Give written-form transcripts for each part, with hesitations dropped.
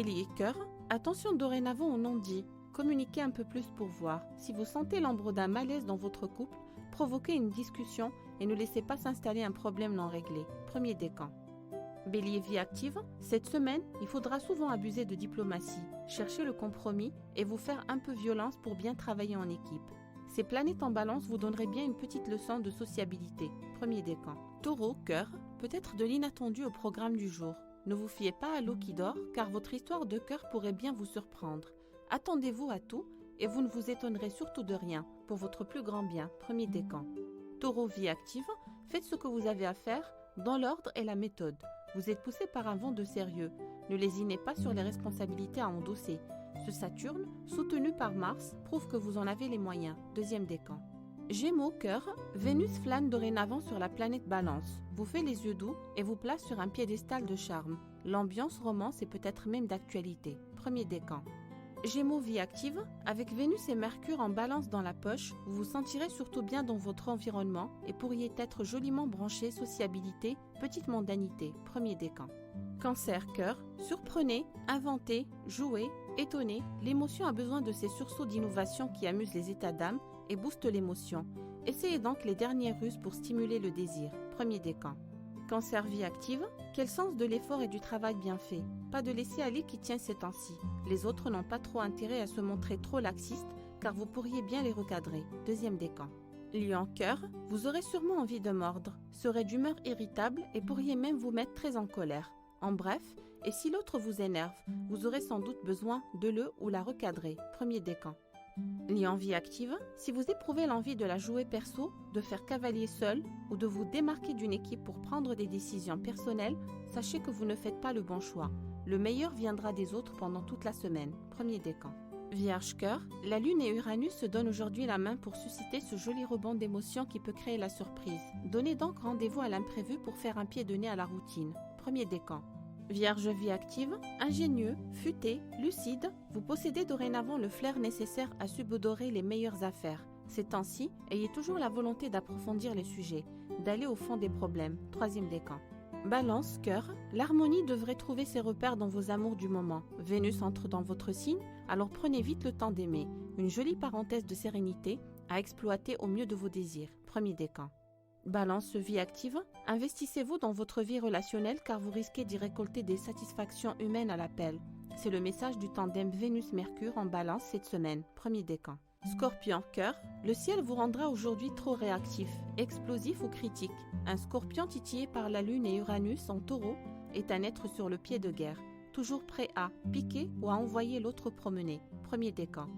Bélier, cœur, attention dorénavant au non-dit. Communiquez un peu plus pour voir. Si vous sentez l'ombre d'un malaise dans votre couple, provoquez une discussion et ne laissez pas s'installer un problème non réglé. Premier décan. Bélier, vie active, cette semaine, il faudra souvent abuser de diplomatie, chercher le compromis et vous faire un peu violence pour bien travailler en équipe. Ces planètes en balance vous donneraient bien une petite leçon de sociabilité. Premier décan. Taureau, cœur, peut-être de l'inattendu au programme du jour. Ne vous fiez pas à l'eau qui dort, car votre histoire de cœur pourrait bien vous surprendre. Attendez-vous à tout et vous ne vous étonnerez surtout de rien, pour votre plus grand bien. Premier décan. Taureau, vie active, faites ce que vous avez à faire dans l'ordre et la méthode. Vous êtes poussé par un vent de sérieux. Ne lésinez pas sur les responsabilités à endosser. Ce Saturne, soutenu par Mars, prouve que vous en avez les moyens. Deuxième décan. Gémeaux, cœur, Vénus flâne dorénavant sur la planète Balance, vous fait les yeux doux et vous place sur un piédestal de charme. L'ambiance romance est peut-être même d'actualité. Premier décan. Gémeaux, vie active, avec Vénus et Mercure en Balance dans la poche, vous vous sentirez surtout bien dans votre environnement et pourriez être joliment branché sociabilité, petite mondanité. Premier décan. Cancer, cœur, surprenez, inventez, jouez, étonnez. L'émotion a besoin de ces sursauts d'innovation qui amusent les états d'âme et boostent l'émotion. Essayez donc les dernières ruses pour stimuler le désir. Premier décan. Cancer, vie active, quel sens de l'effort et du travail bien fait. Pas de laisser aller qui tient ces temps-ci. Les autres n'ont pas trop intérêt à se montrer trop laxistes car vous pourriez bien les recadrer. Deuxième décan. Lion, cœur, vous aurez sûrement envie de mordre, serez d'humeur irritable et pourriez même vous mettre très en colère. En bref, et si l'autre vous énerve, vous aurez sans doute besoin de le ou la recadrer. Premier décan. Lion, vie active, si vous éprouvez l'envie de la jouer perso, de faire cavalier seul ou de vous démarquer d'une équipe pour prendre des décisions personnelles, sachez que vous ne faites pas le bon choix. Le meilleur viendra des autres pendant toute la semaine. Premier décan. Vierge, cœur, la Lune et Uranus se donnent aujourd'hui la main pour susciter ce joli rebond d'émotions qui peut créer la surprise. Donnez donc rendez-vous à l'imprévu pour faire un pied de nez à la routine. Premier décan. Vierge, vie active, ingénieux, futé, lucide, vous possédez dorénavant le flair nécessaire à subodorer les meilleures affaires. Ces temps-ci, ayez toujours la volonté d'approfondir les sujets, d'aller au fond des problèmes. Troisième décan. Balance, cœur, l'harmonie devrait trouver ses repères dans vos amours du moment. Vénus entre dans votre signe, alors prenez vite le temps d'aimer. Une jolie parenthèse de sérénité à exploiter au mieux de vos désirs. Premier décan. Balance, vie active, investissez-vous dans votre vie relationnelle car vous risquez d'y récolter des satisfactions humaines à l'appel. C'est le message du tandem Vénus-Mercure en Balance cette semaine. Premier décan. Scorpion, cœur, le ciel vous rendra aujourd'hui trop réactif, explosif ou critique. Un Scorpion titillé par la Lune et Uranus en Taureau est un être sur le pied de guerre, toujours prêt à piquer ou à envoyer l'autre promener. Premier décan.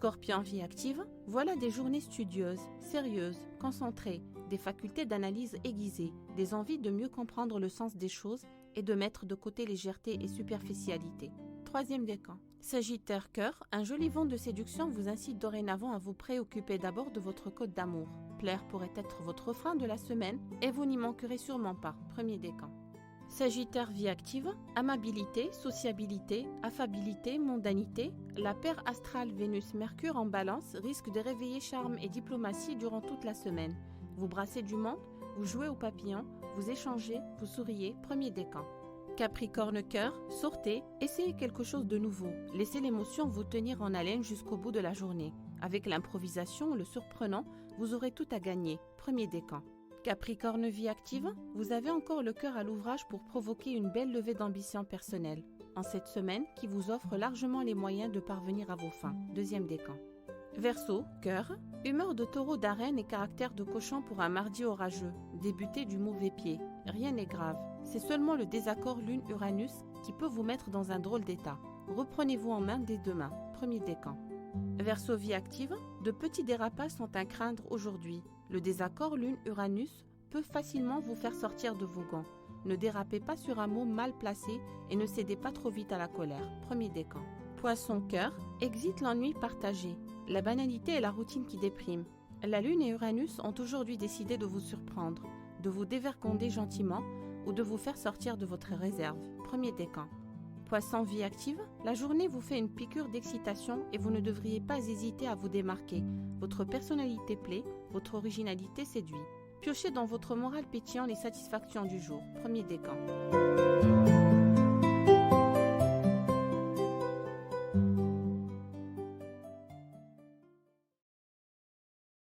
Scorpion, vie active, voilà des journées studieuses, sérieuses, concentrées, des facultés d'analyse aiguisées, des envies de mieux comprendre le sens des choses et de mettre de côté légèreté et superficialité. Troisième décan. Sagittaire, cœur, un joli vent de séduction vous incite dorénavant à vous préoccuper d'abord de votre code d'amour. Plaire pourrait être votre frein de la semaine et vous n'y manquerez sûrement pas. Premier décan. Sagittaire, vie active, amabilité, sociabilité, affabilité, mondanité, la paire astrale Vénus-Mercure en Balance risque de réveiller charme et diplomatie durant toute la semaine. Vous brassez du monde, vous jouez au papillon, vous échangez, vous souriez. Premier décan. Capricorne, cœur, sortez, essayez quelque chose de nouveau. Laissez l'émotion vous tenir en haleine jusqu'au bout de la journée. Avec l'improvisation, le surprenant, vous aurez tout à gagner. Premier décan. Capricorne, vie active, vous avez encore le cœur à l'ouvrage pour provoquer une belle levée d'ambition personnelle. En cette semaine qui vous offre largement les moyens de parvenir à vos fins. Deuxième décan. Verseau, cœur, humeur de taureau d'arène et caractère de cochon pour un mardi orageux. Débuté du mauvais pied. Rien n'est grave. C'est seulement le désaccord Lune-Uranus qui peut vous mettre dans un drôle d'état. Reprenez-vous en main dès demain. Premier décan. Verseau, vie active, de petits dérapages sont à craindre aujourd'hui. Le désaccord Lune-Uranus peut facilement vous faire sortir de vos gants. Ne dérapez pas sur un mot mal placé et ne cédez pas trop vite à la colère. Premier décan. Poisson, cœur, exit l'ennui partagé. La banalité est la routine qui déprime. La Lune et Uranus ont aujourd'hui décidé de vous surprendre, de vous dévergonder gentiment ou de vous faire sortir de votre réserve. Premier décan. Poisson, vie active, la journée vous fait une piqûre d'excitation et vous ne devriez pas hésiter à vous démarquer. Votre personnalité plaît, votre originalité séduit. Piochez dans votre moral pétillant les satisfactions du jour. Premier décan.